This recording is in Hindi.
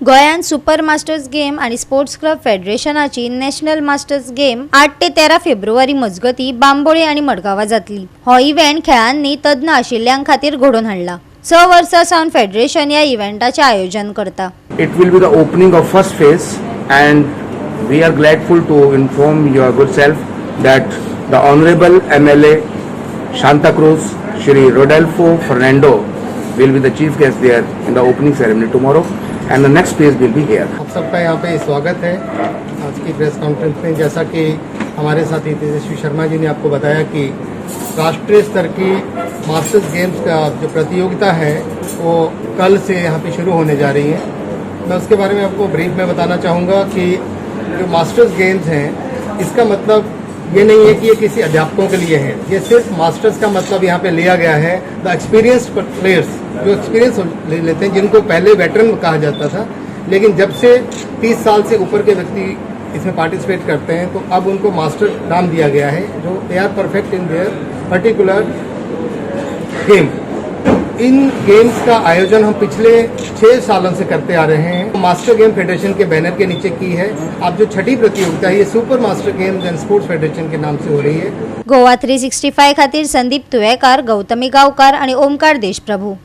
गोंयांत सुपर मास्टर्स गेम आणि स्पोर्ट्स क्लब फेडरेशनाची नॅशनल मास्टर्स गेम 8 ते 13 फेब्रुवारी मजगती बांबोळे आणि मडगांवां जातली। हो इव्हेंट खेळांनी तज्ञ आशिल्ल्यां खातीर घडोवन हाडला। 6 वर्सां सावन फेडरेशन ह्या इव्हेंटाचे आयोजन करता। It will be the opening of first phase, and we are grateful to inform your good self that the Honorable MLA Santa Cruz, Shri Rodolfo Fernando, will be the chief guest there in the opening ceremony tomorrow, and the next phase will be here. आप सबका यहाँ पे स्वागत है आज की प्रेस कॉन्फ्रेंस में। जैसा कि हमारे साथी तेजस्वी शर्मा जी ने आपको बताया कि राष्ट्रीय स्तर की मास्टर्स गेम्स का जो प्रतियोगिता है वो कल से यहाँ पे शुरू होने जा रही है। मैं उसके बारे में आपको ब्रीफ में बताना चाहूँगा कि जो मास्टर्स गेम्स हैं इसका मतलब ये नहीं है कि ये किसी अध्यापकों के लिए है। ये सिर्फ मास्टर्स का मतलब यहाँ पे लिया गया है द एक्सपीरियंस्ड प्लेयर्स, जो एक्सपीरियंस ले लेते हैं, जिनको पहले वेटरन कहा जाता था, लेकिन जब से 30 साल से ऊपर के व्यक्ति इसमें पार्टिसिपेट करते हैं तो अब उनको मास्टर नाम दिया गया है, जो they are perfect in their particular game. इन गेम्स का आयोजन हम पिछले 6 सालों से करते आ रहे हैं। मास्टर गेम फेडरेशन के बैनर के नीचे की है। अब जो छठी प्रतियोगिता है ये super master games and sports federation के नाम से हो रही है। गोवा 365 खातीर संदीप तुयेकार, गौतमी गांवकार आणि ओमकार देशप्रभू।